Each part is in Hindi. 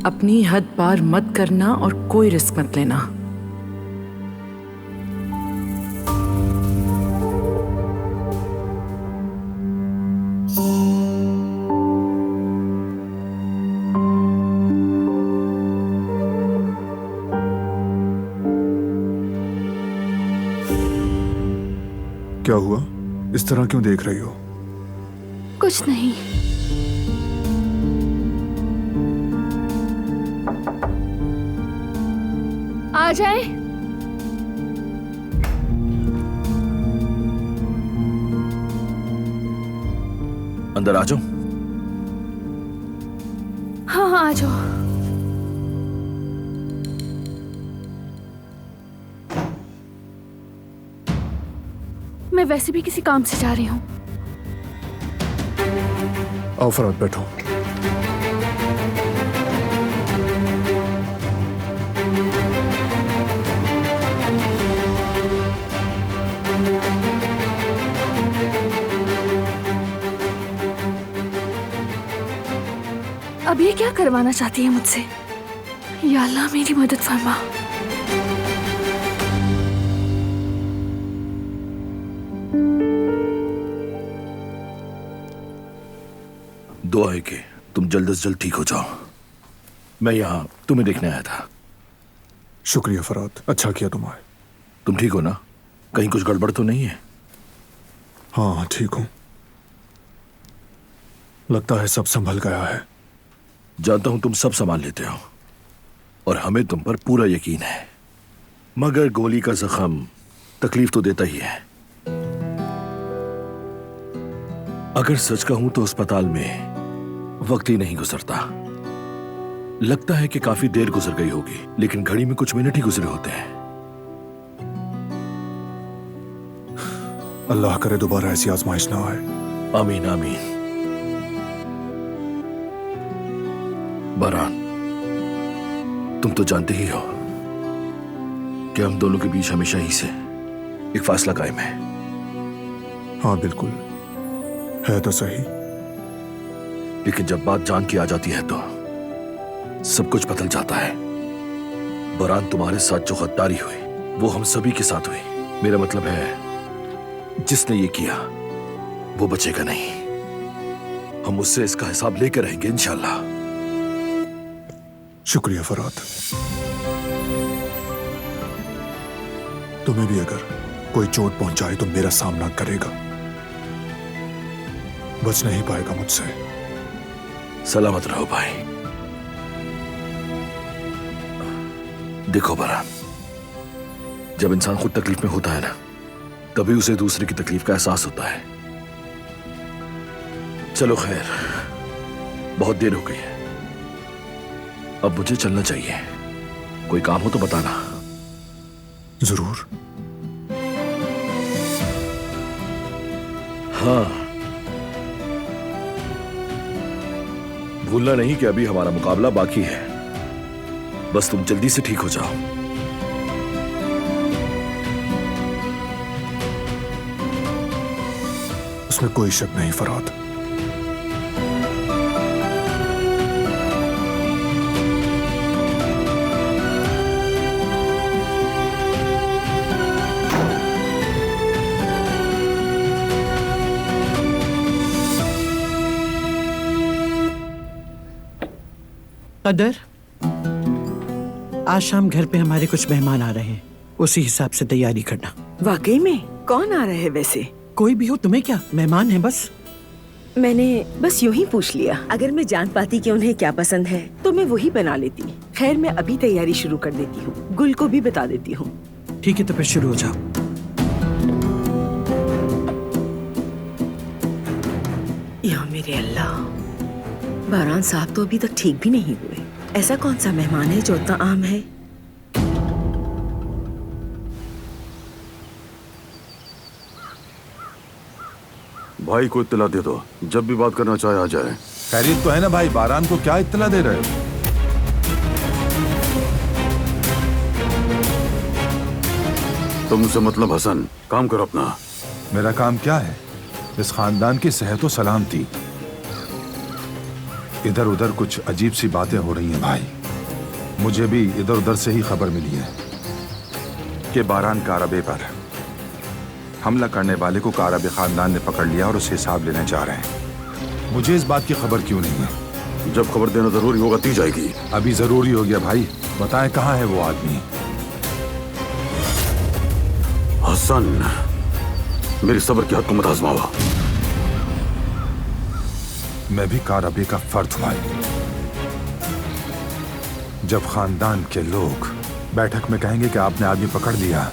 अपनी हद पार मत करना और कोई रिस्क मत लेना। क्या हुआ? इस तरह क्यों देख रही हो? कुछ नहीं। आ जाए। अंदर आ जाओ। हाँ हाँ आ जाओ। मैं वैसे भी किसी काम से जा रही हूँ। आओ फराद, बैठो। अब ये क्या करवाना चाहती है मुझसे? या अल्लाह मेरी मदद फरमा। दुआ है कि तुम जल्द से जल्द ठीक हो जाओ। मैं यहाँ तुम्हें देखने आया था। शुक्रिया फराद, अच्छा किया तुम आए। तुम ठीक हो ना? कहीं कुछ गड़बड़ तो नहीं है? हाँ ठीक हूँ। लगता है सब संभल गया है। जानता हूं तुम सब संभाल लेते हो और हमें तुम पर पूरा यकीन है, मगर गोली का जख्म तकलीफ तो देता ही है। अगर सच कहूं तो अस्पताल में वक्त ही नहीं गुजरता। लगता है कि काफी देर गुजर गई होगी, लेकिन घड़ी में कुछ मिनट ही गुजरे होते हैं। अल्लाह करे दोबारा ऐसी आजमाइश ना आए। आमीन आमीन। बरहान, तुम तो जानते ही हो कि हम दोनों के बीच हमेशा ही से एक फासला कायम है। हाँ बिल्कुल है तो सही, लेकिन जब बात जान की आ जाती है तो सब कुछ बदल जाता है। बरहान, तुम्हारे साथ जो गद्दारी हुई वो हम सभी के साथ हुई। मेरा मतलब है जिसने ये किया वो बचेगा नहीं। हम उससे इसका हिसाब लेकर रहेंगे इंशाल्लाह। शुक्रिया फराद। तुम्हें भी अगर कोई चोट पहुंचाए तो मेरा सामना करेगा, बच नहीं पाएगा मुझसे। सलामत रहो भाई। देखो बरहान, जब इंसान खुद तकलीफ में होता है ना, तभी उसे दूसरे की तकलीफ का एहसास होता है। चलो खैर, बहुत देर हो गई है, अब मुझे चलना चाहिए। कोई काम हो तो बताना। जरूर। हाँ, भूलना नहीं कि अभी हमारा मुकाबला बाकी है। बस तुम जल्दी से ठीक हो जाओ। उसमें कोई शक नहीं फराद। कदर, आज शाम घर पे हमारे कुछ मेहमान आ रहे हैं। उसी हिसाब से तैयारी करना। वाकई में कौन आ रहा है वैसे? कोई भी हो, तुम्हें क्या, मेहमान है बस। मैंने बस यूं ही पूछ लिया। अगर मैं जान पाती कि उन्हें क्या पसंद है तो मैं वही बना लेती। खैर मैं अभी तैयारी शुरू कर देती हूँ, गुल को भी बता देती हूँ। ठीक है तो फिर शुरू हो जाओ। या मेरे अल्लाह, बारान साहब तो अभी तक ठीक भी नहीं हुए। ऐसा कौन सा मेहमान है जो इतना आम है? भाई को इत्तला दे दो, जब भी बात करना चाहे आ जाए। खैरियत तो है ना भाई? बारान को क्या इत्तला दे रहे हो? तुमसे मतलब हसन, काम करो अपना। मेरा काम क्या है? इस खानदान की सेहत व सलामती। इधर उधर कुछ अजीब सी बातें हो रही हैं भाई। मुझे भी इधर उधर से ही खबर मिली है कि बारान कारबे पर हमला करने वाले को कारबे खानदान ने पकड़ लिया और उससे हिसाब लेने जा रहे हैं। मुझे इस बात की खबर क्यों नहीं है? जब खबर देना जरूरी होगा दी जाएगी। अभी जरूरी हो गया भाई, बताएं कहाँ है वो आदमी? हसन, मेरी सब्र की हद को मत आजमाओ। मैं भी कारबे का फर्द हूं। जब खानदान के लोग बैठक में कहेंगे कि आपने आदमी पकड़ लिया,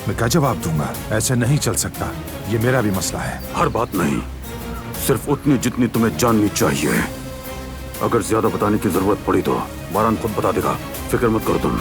मैं क्या जवाब दूंगा? ऐसे नहीं चल सकता, ये मेरा भी मसला है। हर बात नहीं, सिर्फ उतनी जितनी तुम्हें जाननी चाहिए। अगर ज्यादा बताने की जरूरत पड़ी तो बारान खुद बता देगा, फिक्र मत करो तुम।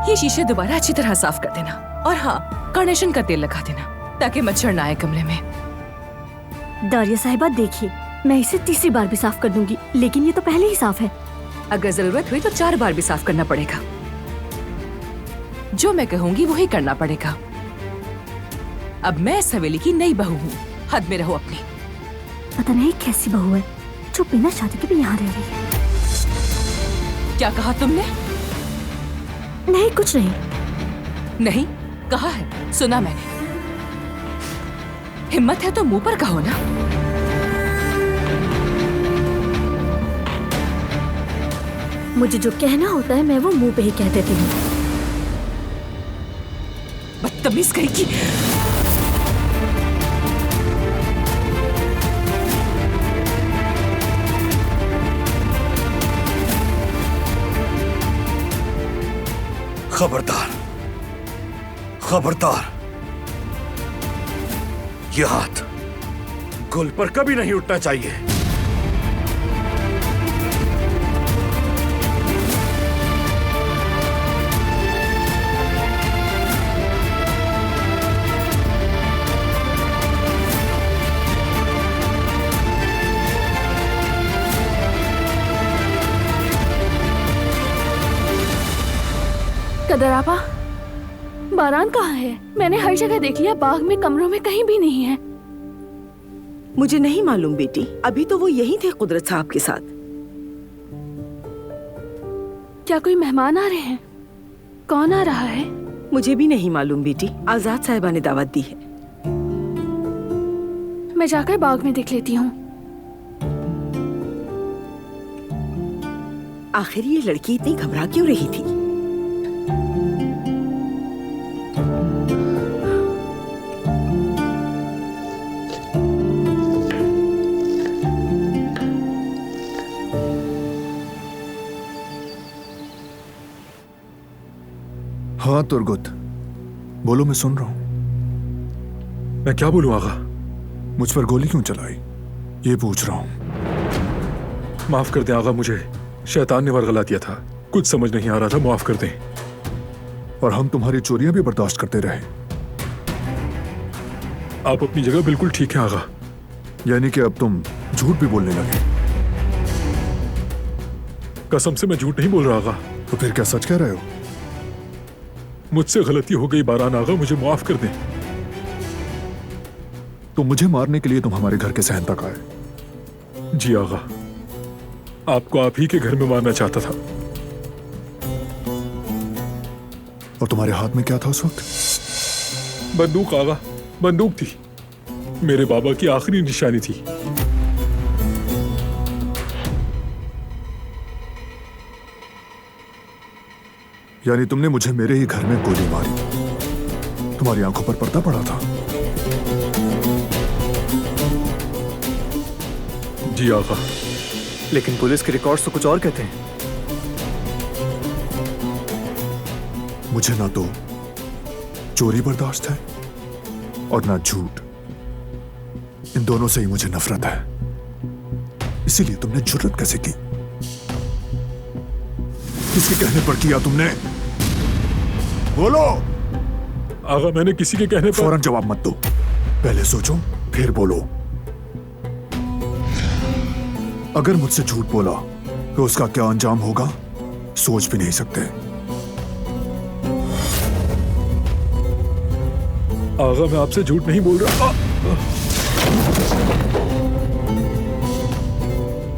ये शीशे दोबारा अच्छी तरह साफ कर देना, और हाँ, कार्नेशन का तेल लगा देना ताकि मच्छर ना आए कमरे में। दारिया साहिबा देखिए, मैं इसे तीसरी बार भी साफ कर दूंगी, लेकिन ये तो पहले ही साफ है। अगर जरूरत हुई तो 4 बार भी साफ करना पड़ेगा। जो मैं कहूंगी वही करना पड़ेगा। अब मैं इस हवेली की नई बहू हूँ, हद में रहो अपनी। पता नहीं कैसी बहू है जो बिना शादी के भी यहाँ रह रही है। क्या कहा तुमने? नहीं कुछ नहीं। नहीं कहा है, सुना मैंने। हिम्मत है तो मुंह पर कहो ना। मुझे जो कहना होता है मैं वो मुंह पे ही कह देती हूँ। बदतमीज कहीं की। खबरदार, खबरदार, ये हाथ गुल पर कभी नहीं उठना चाहिए। कदर आपा, बारान कहाँ है? मैंने हर जगह देख लिया, बाग में, कमरों में, कहीं भी नहीं है। मुझे नहीं मालूम बेटी, अभी तो वो यहीं थे कुदरत साहब के साथ। क्या कोई मेहमान आ रहे हैं? कौन आ रहा है? मुझे भी नहीं मालूम बेटी, आजाद साहिबा ने दावत दी है। मैं जाकर बाग में देख लेती हूँ। आखिर ये लड़की इतनी घबरा क्यों रही थी? हाँ तुर्गुत, बोलो, मैं सुन रहा हूं। मैं क्या बोलूं आगा? मुझ पर गोली क्यों चलाई, ये पूछ रहा हूं। माफ कर दें आगा, मुझे शैतान ने वरगला दिया था, कुछ समझ नहीं आ रहा था, माफ कर दें। और हम तुम्हारी चोरियां भी बर्दाश्त करते रहे। आप अपनी जगह बिल्कुल ठीक है आगा। यानी कि अब तुम झूठ भी बोलने लगे? कसम से मैं झूठ नहीं बोल रहा आगा। तो फिर क्या सच कह रहे हो? मुझसे गलती हो गई बारान आगा, मुझे माफ कर दें। तो मुझे मारने के लिए तुम हमारे घर के सहन तक आए? जी आगा, आपको आप ही के घर में मारना चाहता था। और तुम्हारे हाथ में क्या था उस वक्त? बंदूक आगा, बंदूक थी, मेरे बाबा की आखिरी निशानी थी। यानी तुमने मुझे मेरे ही घर में गोली मारी, तुम्हारी आंखों पर पर्दा पड़ा था? जी आगा। लेकिन पुलिस के रिकॉर्ड्स तो कुछ और कहते हैं। मुझे ना तो चोरी बर्दाश्त है और ना झूठ। इन दोनों से ही मुझे नफरत है। इसीलिए तुमने जुर्रत कैसे की? किसके कहने पर किया तुमने? बोलो। आगा, मैंने किसी के कहने पर। फौरन जवाब मत दो, पहले सोचो फिर बोलो। अगर मुझसे झूठ बोला तो उसका क्या अंजाम होगा, सोच भी नहीं सकते। आगा, मैं आपसे झूठ नहीं बोल रहा।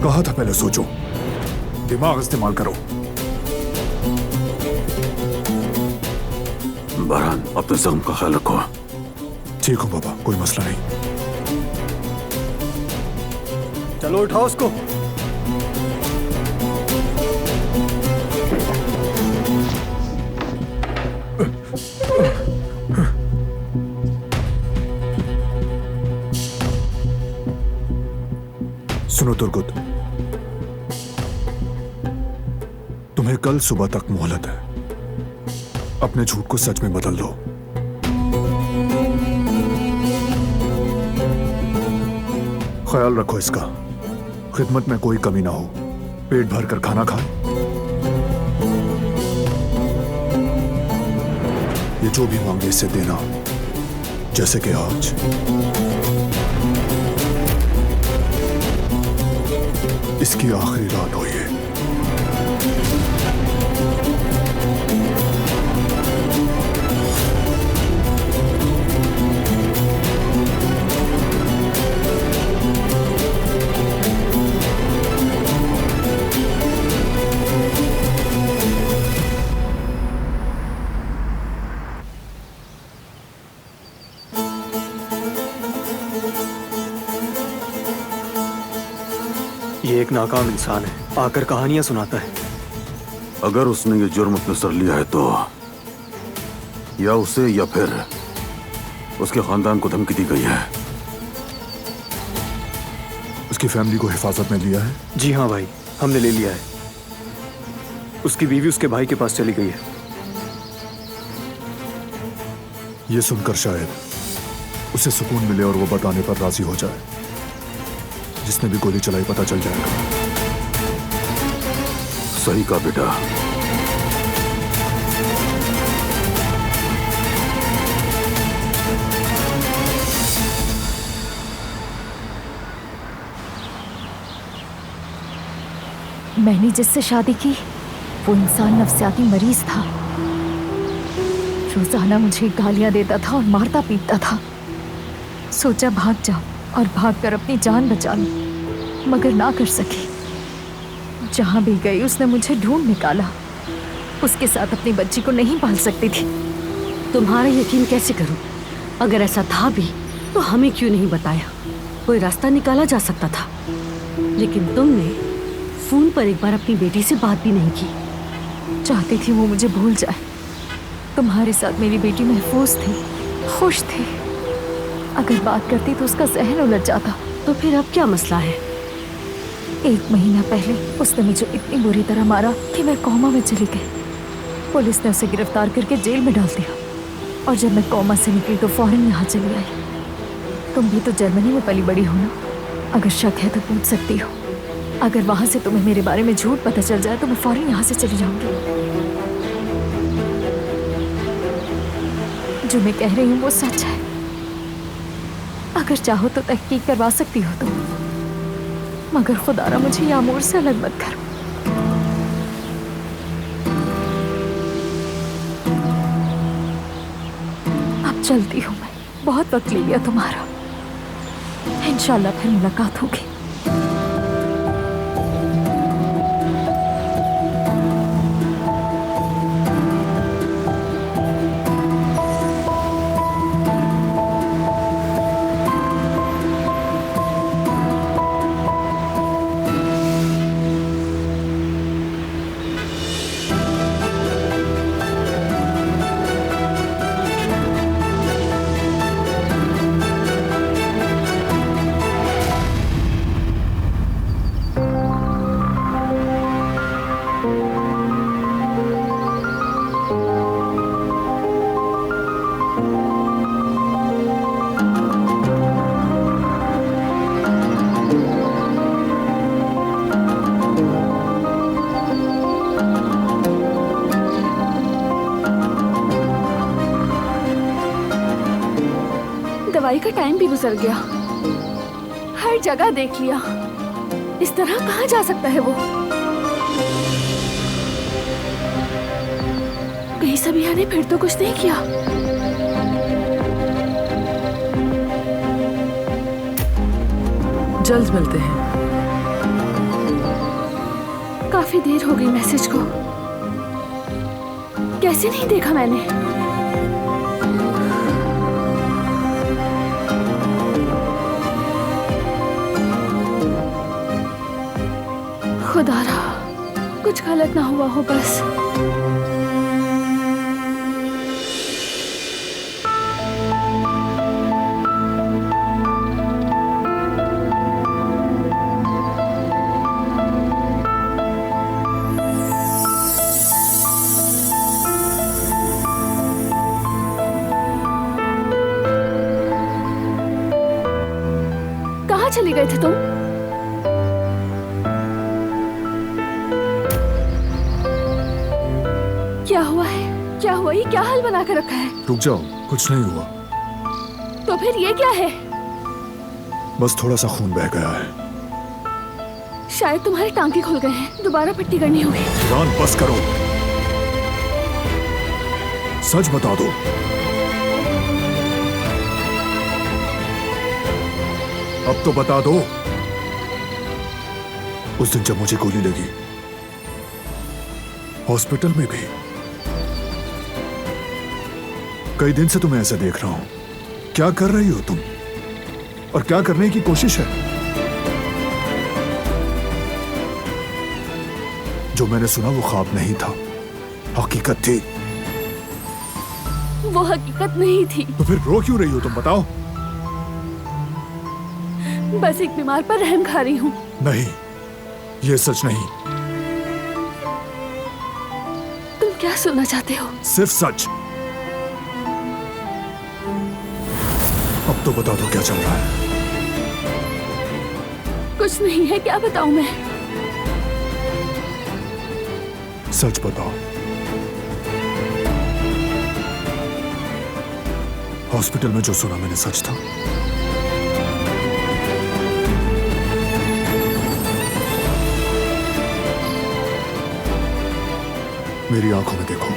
कहा था पहले सोचो, दिमाग इस्तेमाल करो। बारान, अपने जख्म का ख्याल रखो। ठीक हूं बाबा, कोई मसला नहीं। चलो उठाओ उसको। सुनो तुर्गुत, तुम्हें कल सुबह तक मोहलत है। अपने झूठ को सच में बदल दो। ख्याल रखो इसका, खिदमत में कोई कमी ना हो, पेट भर कर खाना खाए। ये जो भी मांगे इसे देना, जैसे कि आज। इसकी आखिरी रात हो ये। ये एक नाकाम इंसान है, आकर कहानियां सुनाता है। अगर उसने ये जुर्म अपने सर लिया है तो या उसे या फिर उसके खानदान को धमकी दी गई है। उसकी फैमिली को हिफाजत में लिया है? जी हाँ भाई, हमने ले लिया है। उसकी बीवी उसके भाई के पास चली गई है। ये सुनकर शायद उसे सुकून मिले और वो बताने पर राजी हो जाए। जिसने भी गोली चलाई पता चल जाएगा। सही कहा बेटा। मैंने जिससे शादी की वो इंसान नफ्सियाती मरीज था। रोजाना मुझे गालियां देता था और मारता पीटता था। सोचा भाग जाऊं और भागकर अपनी जान बचा लूं, मगर ना कर सकी। जहां भी गई उसने मुझे ढूंढ निकाला। उसके साथ अपनी बच्ची को नहीं पाल सकती थी। तुम्हारा यकीन कैसे करूं? अगर ऐसा था भी तो हमें क्यों नहीं बताया? कोई रास्ता निकाला जा सकता था। लेकिन तुमने फोन पर एक बार अपनी बेटी से बात भी नहीं की। चाहती थी वो मुझे भूल जाए। तुम्हारे साथ मेरी बेटी महफूज थी, खुश थी। अगर बात करती तो उसका जहन उलझ जाता। तो फिर अब क्या मसला है? 1 महीना पहले उसने मुझे इतनी बुरी तरह मारा कि मैं कोमा में चली गई। पुलिस ने उसे गिरफ्तार करके जेल में डाल दिया। और जब मैं कोमा से निकली तो फौरन यहाँ चली आई। तुम भी तो जर्मनी में पली बड़ी हो ना, अगर शक है तो पूछ सकती हो। अगर वहां से तुम्हें मेरे बारे में झूठ पता चल जाए तो मैं फौरन यहाँ से चली जाऊंगी। जो मैं कह रही हूँ वो सच है। अगर चाहो तो तहकीक करवा सकती हो तुम, मगर खुदारा मुझे यामूर से अलग मत करो। अब चलती हूँ मैं, बहुत वक्त ले लिया तुम्हारा। इंशाल्लाह फिर मुलाकात होगी। दवाई का टाइम भी गुजर गया, हर जगह देख लिया। इस तरह कहाँ जा सकता है वो? कहीं सबिया ने फिर तो कुछ नहीं किया। जल्द मिलते हैं। काफी देर हो गई मैसेज को, कैसे नहीं देखा मैंने? खुदारा कुछ गलत ना हुआ हो बस। कहाँ चले गए थे तुम? क्या हुआ है? क्या हुआ? ये क्या हाल बना कर रखा है? रुक जाओ, कुछ नहीं हुआ। तो फिर ये क्या है? बस थोड़ा सा खून बह गया है। शायद तुम्हारे टांके खुल गए हैं, दोबारा पट्टी करनी होगी। जान बस करो, सच बता दो। अब तो बता दो। उस दिन जब मुझे गोली लगी हॉस्पिटल में भी, कई दिन से तुम्हें ऐसा देख रहा हूं। क्या कर रही हो तुम और क्या करने की कोशिश है? जो मैंने सुना वो ख्वाब नहीं था, हकीकत थी। वो हकीकत नहीं थी। तो फिर रो क्यों रही हो तुम? बताओ। बस एक बीमार पर रहम खा रही हूँ। नहीं, ये सच नहीं। तुम क्या सुनना चाहते हो? सिर्फ सच। अब तो बता दो क्या चल रहा है। कुछ नहीं है, क्या बताऊं मैं? सच बताओ। हॉस्पिटल में जो सुना मैंने सच था? मेरी आंखों में देखो।